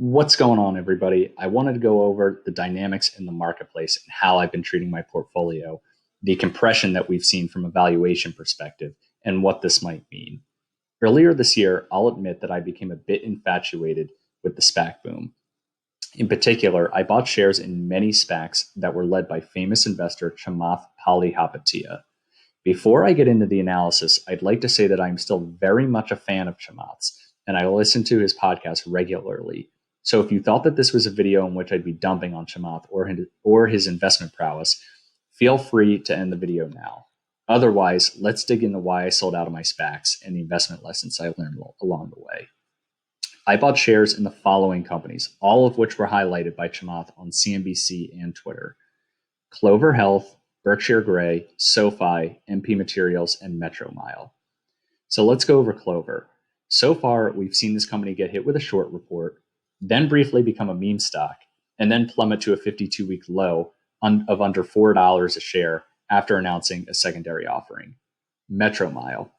What's going on, everybody? I wanted to go over the dynamics in the marketplace and how I've been treating my portfolio, the compression that we've seen from a valuation perspective, and what this might mean. Earlier this year, I'll admit that I became a bit infatuated with the SPAC boom. In particular, I bought shares in many SPACs that were led by famous investor Chamath Palihapitiya. Before I get into the analysis, I'd like to say that I'm still very much a fan of Chamath's, and I listen to his podcast regularly. So if you thought that this was a video in which I'd be dumping on Chamath or his investment prowess, feel free to end the video now. Otherwise, let's dig into why I sold out of my SPACs and the investment lessons I learned along the way. I bought shares in the following companies, all of which were highlighted by Chamath on CNBC and Twitter: Clover Health, Berkshire Grey, Sofi, MP Materials, and Metro Mile. So let's go over Clover. So far, we've seen this company get hit with a short report, then briefly become a meme stock, and then plummet to a 52-week low of under $4 a share after announcing a secondary offering. Metro Mile.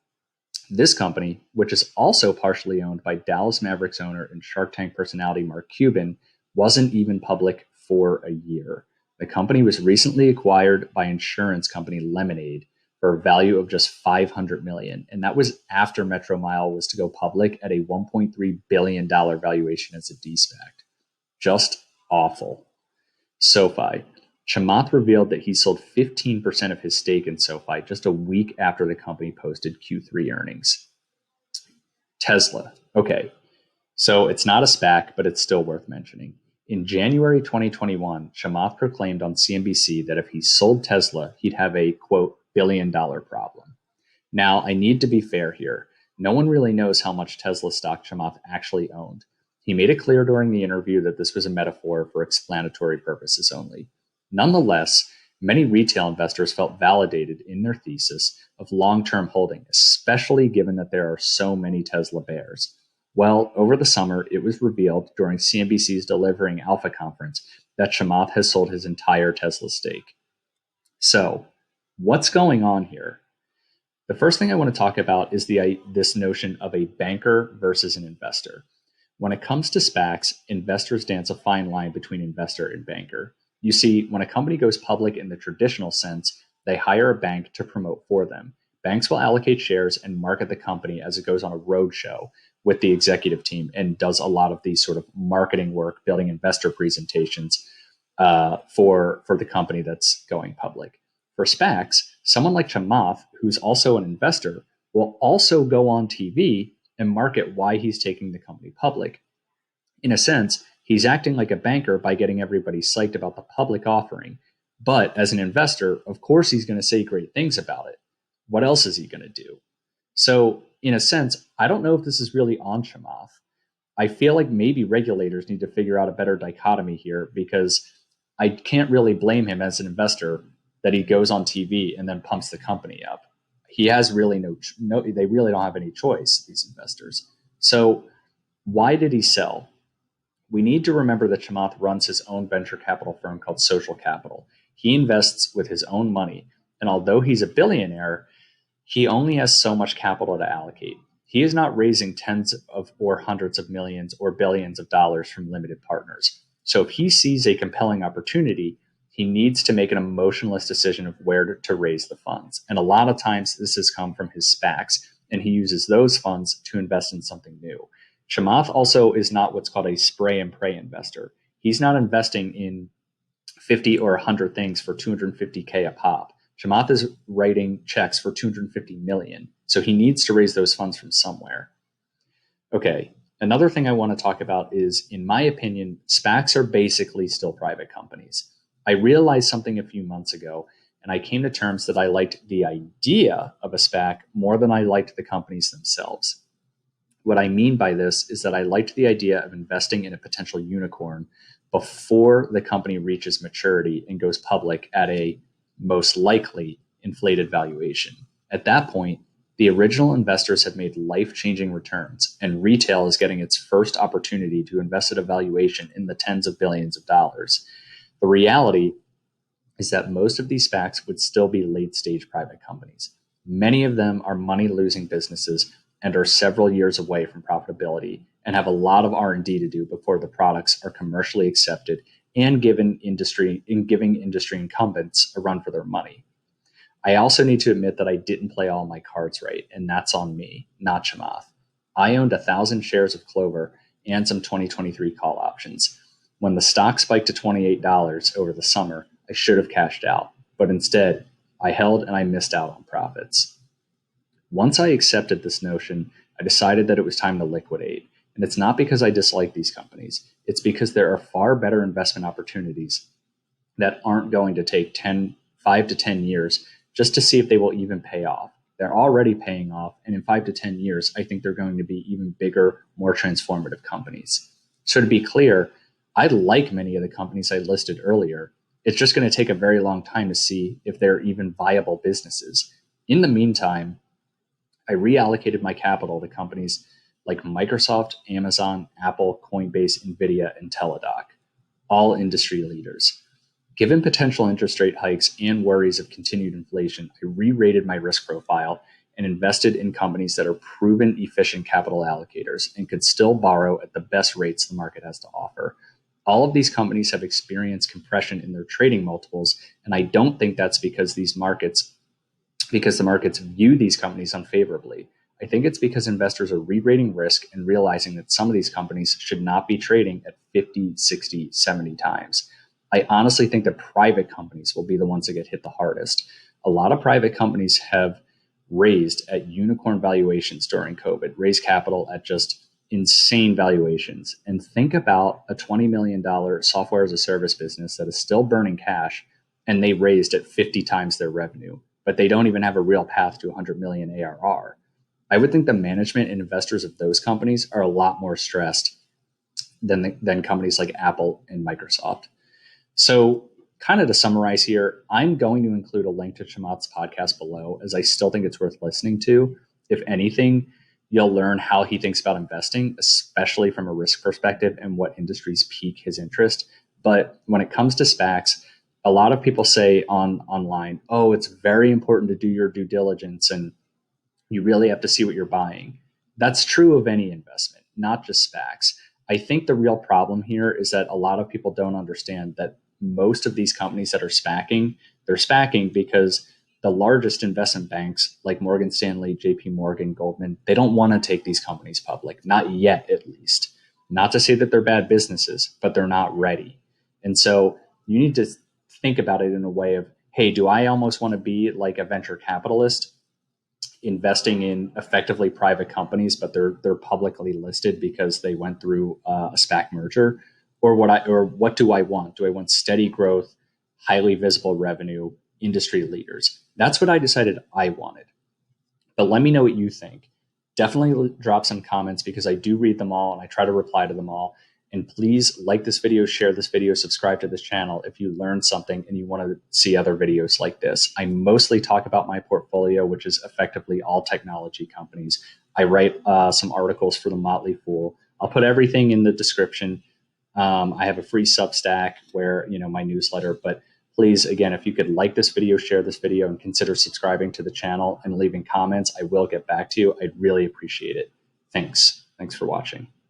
This company, which is also partially owned by Dallas Mavericks owner and Shark Tank personality Mark Cuban, wasn't even public for a year. The company was recently acquired by insurance company Lemonade for a value of just $500 million. And that was after Metro Mile was to go public at a $1.3 billion valuation as a de-SPAC. Just awful. Sofi. Chamath revealed that he sold 15% of his stake in Sofi just a week after the company posted Q3 earnings. Tesla. Okay, so it's not a SPAC, but it's still worth mentioning. In January 2021, Chamath proclaimed on CNBC that if he sold Tesla, he'd have a, quote, billion-dollar problem. Now, I need to be fair here. No one really knows how much Tesla stock Chamath actually owned. He made it clear during the interview that this was a metaphor for explanatory purposes only. Nonetheless, many retail investors felt validated in their thesis of long-term holding, especially given that there are so many Tesla bears. Well, over the summer, it was revealed during CNBC's Delivering Alpha conference that Chamath has sold his entire Tesla stake. So, what's going on here? The first thing I want to talk about is this notion of a banker versus an investor. When it comes to SPACs, investors dance a fine line between investor and banker. You see, when a company goes public in the traditional sense, they hire a bank to promote for them. Banks will allocate shares and market the company as it goes on a roadshow with the executive team and does a lot of these sort of marketing work, building investor presentations for the company that's going public. For SPACs, someone like Chamath, who's also an investor, will also go on TV and market why he's taking the company public. In a sense, he's acting like a banker by getting everybody psyched about the public offering. But as an investor, of course, he's going to say great things about it. What else is he going to do? So in a sense, I don't know if this is really on Chamath. I feel like maybe regulators need to figure out a better dichotomy here, because I can't really blame him as an investor that he goes on TV and then pumps the company up. He has really they really don't have any choice, these investors. So why did he sell? We need to remember that Chamath runs his own venture capital firm called Social Capital. He invests with his own money. And although he's a billionaire, he only has so much capital to allocate. He is not raising tens of or hundreds of millions or billions of dollars from limited partners. So if he sees a compelling opportunity, he needs to make an emotionless decision of where to raise the funds. And a lot of times this has come from his SPACs, and he uses those funds to invest in something new. Chamath also is not what's called a spray and pray investor. He's not investing in 50 or 100 things for $250K a pop. Chamath is writing checks for $250 million. So he needs to raise those funds from somewhere. Okay, another thing I want to talk about is, in my opinion, SPACs are basically still private companies. I realized something a few months ago, and I came to terms that I liked the idea of a SPAC more than I liked the companies themselves. What I mean by this is that I liked the idea of investing in a potential unicorn before the company reaches maturity and goes public at a most likely inflated valuation. At that point, the original investors have made life-changing returns, and retail is getting its first opportunity to invest at a valuation in the tens of billions of dollars. The reality is that most of these SPACs would still be late-stage private companies. Many of them are money-losing businesses and are several years away from profitability and have a lot of R&D to do before the products are commercially accepted and giving industry incumbents a run for their money. I also need to admit that I didn't play all my cards right, and that's on me, not Chamath. I owned 1,000 shares of Clover and some 2023 call options. When the stock spiked to $28 over the summer, I should have cashed out, but instead, I held and I missed out on profits. Once I accepted this notion, I decided that it was time to liquidate. And it's not because I dislike these companies. It's because there are far better investment opportunities that aren't going to take 5 to 10 years just to see if they will even pay off. They're already paying off. And in 5 to 10 years, I think they're going to be even bigger, more transformative companies. So to be clear, I like many of the companies I listed earlier. It's just going to take a very long time to see if they're even viable businesses. In the meantime, I reallocated my capital to companies like Microsoft, Amazon, Apple, Coinbase, NVIDIA, and Teladoc, all industry leaders. Given potential interest rate hikes and worries of continued inflation, I re-rated my risk profile and invested in companies that are proven efficient capital allocators and could still borrow at the best rates the market has to offer. All of these companies have experienced compression in their trading multiples, and I don't think that's because the markets view these companies unfavorably. I think it's because investors are re-rating risk and realizing that some of these companies should not be trading at 50, 60, 70 times. I honestly think that private companies will be the ones that get hit the hardest. A lot of private companies have raised at unicorn valuations during COVID, raised capital at just insane valuations. And think about a $20 million software as a service business that is still burning cash, and they raised at 50 times their revenue, but they don't even have a real path to 100 million ARR. I would think the management and investors of those companies are a lot more stressed than companies like Apple and Microsoft. So kind of to summarize here, I'm going to include a link to Chamath's podcast below, as I still think it's worth listening to. If anything, you'll learn how he thinks about investing, especially from a risk perspective and what industries pique his interest. But when it comes to SPACs, a lot of people say online, oh, it's very important to do your due diligence and you really have to see what you're buying. That's true of any investment, not just SPACs. I think the real problem here is that a lot of people don't understand that most of these companies that are SPACing, they're SPACing because the largest investment banks like Morgan Stanley, JP Morgan, Goldman, they don't want to take these companies public, not yet at least. Not to say that they're bad businesses, but they're not ready. And so you need to think about it in a way of, hey, do I almost want to be like a venture capitalist investing in effectively private companies, but they're publicly listed because they went through a SPAC merger? Or what do I want? Do I want steady growth, highly visible revenue, industry leaders? That's what I decided I wanted. But let me know what you think. Definitely drop some comments because I do read them all and I try to reply to them all. And please like this video, share this video, subscribe to this channel if you learned something and you want to see other videos like this. I mostly talk about my portfolio, which is effectively all technology companies. I write some articles for the Motley Fool. I'll put everything in the description. I have a free Substack where, my newsletter, but please, again, if you could like this video, share this video, and consider subscribing to the channel and leaving comments, I will get back to you. I'd really appreciate it. Thanks for watching.